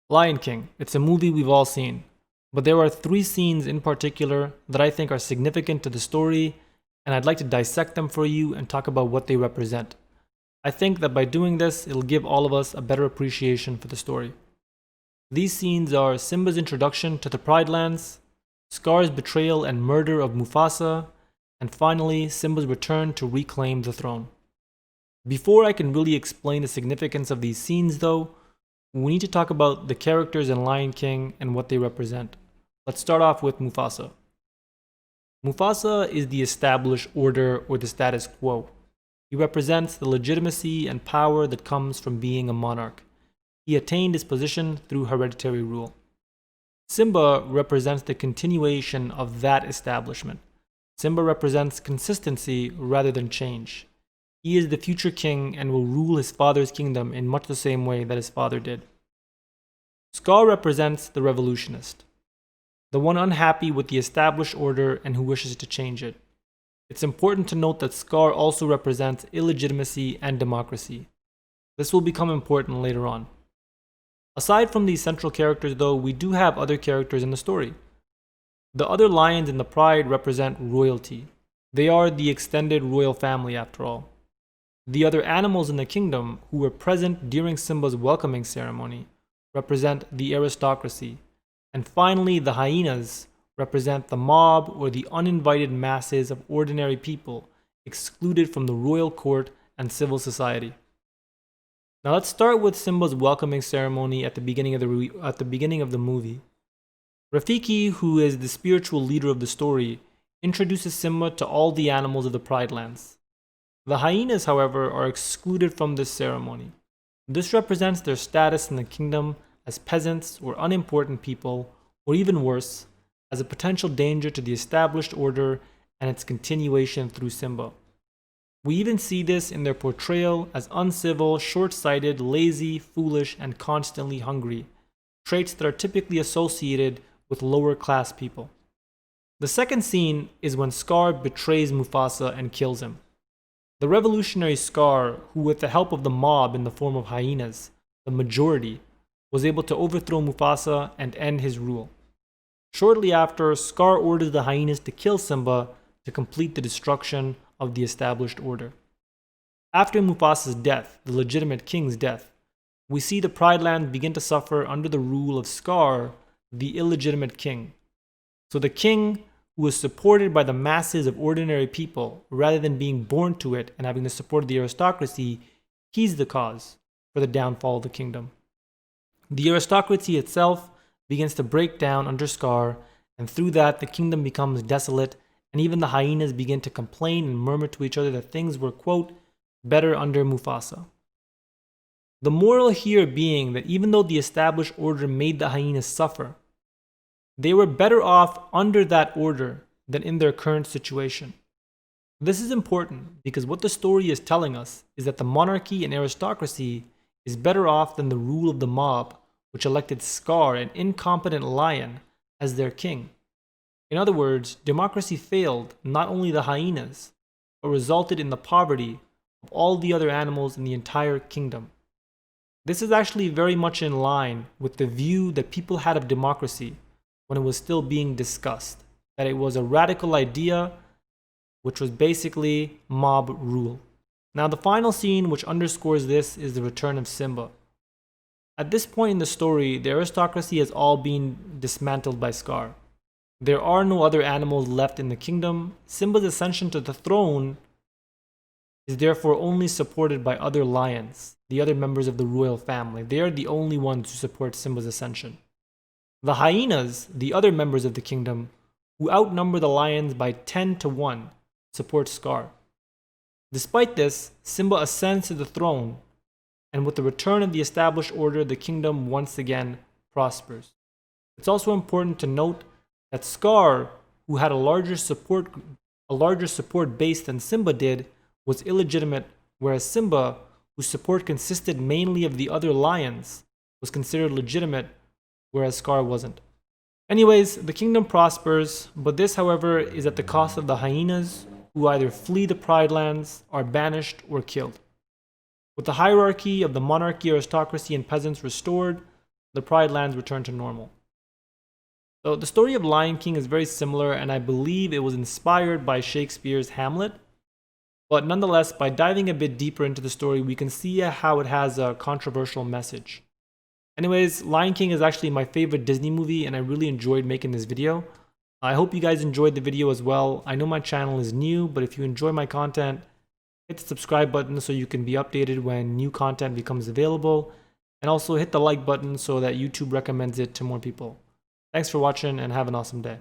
Lion King. It's a movie we've all seen. But there are three scenes in particular that I think are significant to the story, and I'd like to dissect them for you and talk about what they represent. I think that by doing this, it'll give all of us a better appreciation for the story. These scenes are Simba's introduction to the Pride Lands, Scar's betrayal and murder of Mufasa, and finally, Simba's return to reclaim the throne. Before I can really explain the significance of these scenes, though, we need to talk about the characters in Lion King and what they represent. Let's start off with Mufasa. Mufasa is the established order or the status quo. He represents the legitimacy and power that comes from being a monarch. He attained his position through hereditary rule. Simba represents the continuation of that establishment. Simba represents consistency rather than change. He is the future king and will rule his father's kingdom in much the same way that his father did. Scar represents the revolutionist, the one unhappy with the established order and who wishes to change it. It's important to note that Scar also represents illegitimacy and democracy. This will become important later on. Aside from these central characters, though, we do have other characters in the story. The other lions in the Pride represent royalty. They are the extended royal family, after all. The other animals in the kingdom who were present during Simba's welcoming ceremony represent the aristocracy. And finally, the hyenas represent the mob or the uninvited masses of ordinary people excluded from the royal court and civil society. Now let's start with Simba's welcoming ceremony at the beginning of the movie. Rafiki, who is the spiritual leader of the story, introduces Simba to all the animals of the Pride Lands. The hyenas, however, are excluded from this ceremony. This represents their status in the kingdom as peasants or unimportant people, or even worse, as a potential danger to the established order and its continuation through Simba. We even see this in their portrayal as uncivil, short-sighted, lazy, foolish, and constantly hungry, traits that are typically associated with lower-class people. The second scene is when Scar betrays Mufasa and kills him. The revolutionary Scar, who with the help of the mob in the form of hyenas, the majority, was able to overthrow Mufasa and end his rule. Shortly after, Scar orders the hyenas to kill Simba to complete the destruction of the established order. After Mufasa's death, the legitimate king's death, we see the Pride Land begin to suffer under the rule of Scar, the illegitimate king. So the king, who was supported by the masses of ordinary people rather than being born to it and having the support of the aristocracy, he's the cause for the downfall of the kingdom. The aristocracy itself begins to break down under Scar, and through that the kingdom becomes desolate, and even the hyenas begin to complain and murmur to each other that things were, quote, better under Mufasa. The moral here being that even though the established order made the hyenas suffer, they were better off under that order than in their current situation. This is important because what the story is telling us is that the monarchy and aristocracy is better off than the rule of the mob, which elected Scar, an incompetent lion, as their king. In other words, democracy failed not only the hyenas, but resulted in the poverty of all the other animals in the entire kingdom. This is actually very much in line with the view that people had of democracy when it was still being discussed, that it was a radical idea which was basically mob rule. Now the final scene which underscores this is the return of Simba. At this point in the story, the aristocracy has all been dismantled by Scar. There are no other animals left in the kingdom. Simba's ascension to the throne is therefore only supported by other lions, the other members of the royal family. They are the only ones who support Simba's ascension. The hyenas, the other members of the kingdom, who outnumber the lions by 10 to 1, support Scar. Despite this, Simba ascends to the throne, and with the return of the established order, the kingdom once again prospers. It's also important to note that Scar, who had a larger support base than Simba did, was illegitimate, whereas Simba, whose support consisted mainly of the other lions, was considered legitimate, whereas Scar wasn't. Anyways, the kingdom prospers, but this, however, is at the cost of the hyenas, who either flee the Pride Lands, are banished, or killed. With the hierarchy of the monarchy, aristocracy, and peasants restored, the Pride Lands return to normal. So the story of Lion King is very similar, and I believe it was inspired by Shakespeare's Hamlet. But nonetheless, by diving a bit deeper into the story, we can see how it has a controversial message. Anyways, Lion King is actually my favorite Disney movie, and I really enjoyed making this video. I hope you guys enjoyed the video as well. I know my channel is new, but if you enjoy my content, hit the subscribe button so you can be updated when new content becomes available. And also hit the like button so that YouTube recommends it to more people. Thanks for watching and have an awesome day.